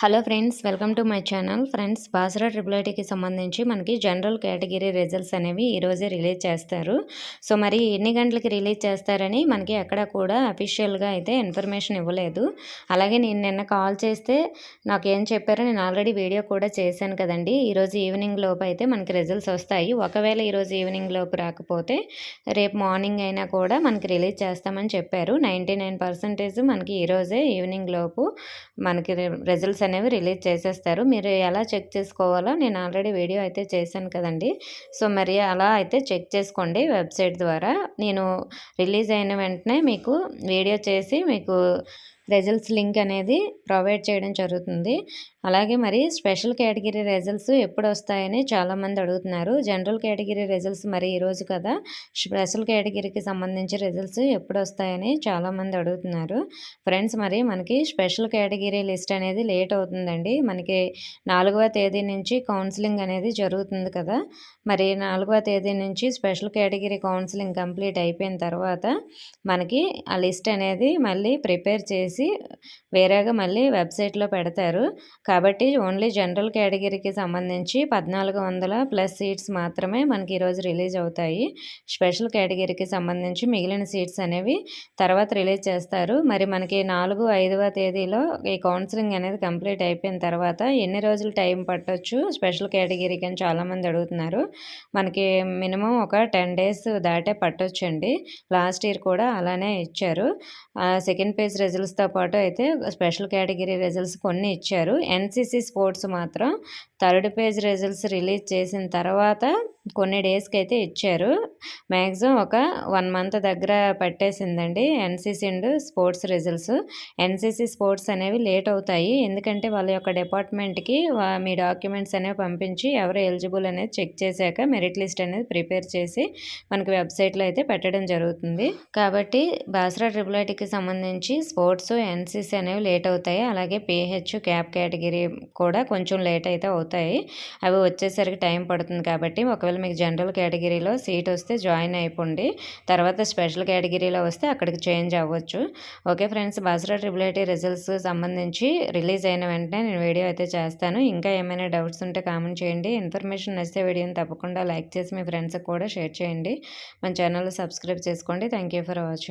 Hello friends, welcome to my channel. Friends, Basara triple ఐటీకి సంబంధించి మనకి జనరల్ కేటగిరీ రిజల్ట్స్ అనేవి ఈరోజే రిలీజ్ చేస్తారు. సో మరి ఎన్ని గంటలకి రిలీజ్ చేస్తారని మనకి ఎక్కడ కూడా అఫీషియల్గా అయితే ఇన్ఫర్మేషన్ ఇవ్వలేదు. అలాగే నేను నిన్న కాల్ చేస్తే నాకు ఏం చెప్పారో నేను ఆల్రెడీ వీడియో కూడా చేశాను కదండి. ఈరోజు ఈవినింగ్ లోపు అయితే మనకి రిజల్ట్స్ వస్తాయి. ఒకవేళ ఈరోజు ఈవినింగ్ లోపు రాకపోతే రేపు మార్నింగ్ అయినా కూడా మనకి రిలీజ్ చేస్తామని చెప్పారు. 99% మనకి ఈరోజే ఈవినింగ్ లోపు మనకి రిజల్ట్స్ అనేవి రిలీజ్ చేసేస్తారు. మీరు ఎలా చెక్ చేసుకోవాలో నేను ఆల్రెడీ వీడియో అయితే చేశాను కదండి. సో మరి అలా అయితే చెక్ చేసుకోండి వెబ్సైట్ ద్వారా. నేను రిలీజ్ అయిన వెంటనే మీకు వీడియో చేసి మీకు రిజల్ట్స్ లింక్ అనేది ప్రొవైడ్ చేయడం జరుగుతుంది. అలాగే మరి స్పెషల్ కేటగిరీ రిజల్ట్స్ ఎప్పుడు వస్తాయని చాలామంది అడుగుతున్నారు. జనరల్ కేటగిరీ రిజల్ట్స్ మరి ఈరోజు కదా, స్పెషల్ కేటగిరీకి సంబంధించి రిజల్ట్స్ ఎప్పుడు వస్తాయని చాలామంది అడుగుతున్నారు. ఫ్రెండ్స్, మరి మనకి స్పెషల్ కేటగిరీ లిస్ట్ అనేది లేట్ అవుతుందండి. మనకి 4వ తేదీ నుంచి కౌన్సిలింగ్ అనేది జరుగుతుంది కదా. మరి 4వ తేదీ నుంచి స్పెషల్ కేటగిరీ కౌన్సిలింగ్ కంప్లీట్ అయిపోయిన తర్వాత మనకి ఆ లిస్ట్ అనేది మళ్ళీ ప్రిపేర్ చేసి వేరేగా మళ్ళీ వెబ్సైట్లో పెడతారు. కాబట్టి ఓన్లీ జనరల్ కేటగిరీకి సంబంధించి 1400+ సీట్స్ మాత్రమే మనకి ఈరోజు రిలీజ్ అవుతాయి. స్పెషల్ కేటగిరీకి సంబంధించి మిగిలిన సీట్స్ అనేవి తర్వాత రిలీజ్ చేస్తారు. మరి మనకి 4, 5వ తేదీలో ఈ కౌన్సిలింగ్ అనేది కంప్లీట్ అయిపోయిన తర్వాత ఎన్ని రోజులు టైం పట్టొచ్చు స్పెషల్ కేటగిరీకి అని చాలామంది అడుగుతున్నారు. మనకి మినిమం ఒక 10 days దాటే పట్టొచ్చండి. లాస్ట్ ఇయర్ కూడా అలానే ఇచ్చారు. సెకండ్ పేజ్ రిజల్ట్స్తో పాటు అయితే స్పెషల్ కేటగిరీ రిజల్ట్స్ కొన్ని ఇచ్చారు. ఎన్సీసీ స్పోర్ట్స్ మాత్రం 3rd పేజ్ రిజల్ట్స్ రిలీజ్ చేసిన తర్వాత కొన్ని డేస్కి అయితే ఇచ్చారు. మ్యాక్సిమం ఒక 1 month దగ్గర పట్టేసిందండి NCC and sports results. NCC sports అనేవి లేట్ అవుతాయి, ఎందుకంటే వాళ్ళ యొక్క డిపార్ట్మెంట్కి మీ డాక్యుమెంట్స్ అనేవి పంపించి ఎవరు ఎలిజిబుల్ అనేది చెక్ చేశాక మెరిట్ లిస్ట్ అనేది ప్రిపేర్ చేసి మనకి వెబ్సైట్లో అయితే పెట్టడం జరుగుతుంది. కాబట్టి బాసరా ట్రిపుల్ ఐటీకి సంబంధించి స్పోర్ట్స్, ఎన్సీసీ అనేవి లేట్ అవుతాయి. అలాగే పీహెచ్, క్యాప్ కేటగిరీ కూడా కొంచెం లేట్ అయితే అవుతాయి. అవి వచ్చేసరికి టైం పడుతుంది. కాబట్టి ఒకవేళ మీకు జనరల్ కేటగిరీలో సీట్ వస్తే జాయిన్ అయిపోండి. తర్వాత స్పెషల్ కేటగిరీలో వస్తే అక్కడికి చేంజ్ అవ్వచ్చు. Okay friends, Basara triple IT results సంబంధించి రిలీజ్ అయిన వెంటనే నేను వీడియో అయితే చేస్తాను. ఇంకా ఏమైనా డౌట్స్ ఉంటే కామెంట్ చేయండి. ఇన్ఫర్మేషన్ నచ్చితే వీడియోని తప్పకుండా లైక్ చేసి మీ ఫ్రెండ్స్కి కూడా షేర్ చేయండి. మన ఛానల్ సబ్స్క్రైబ్ చేసుకోండి. Thank you for watching.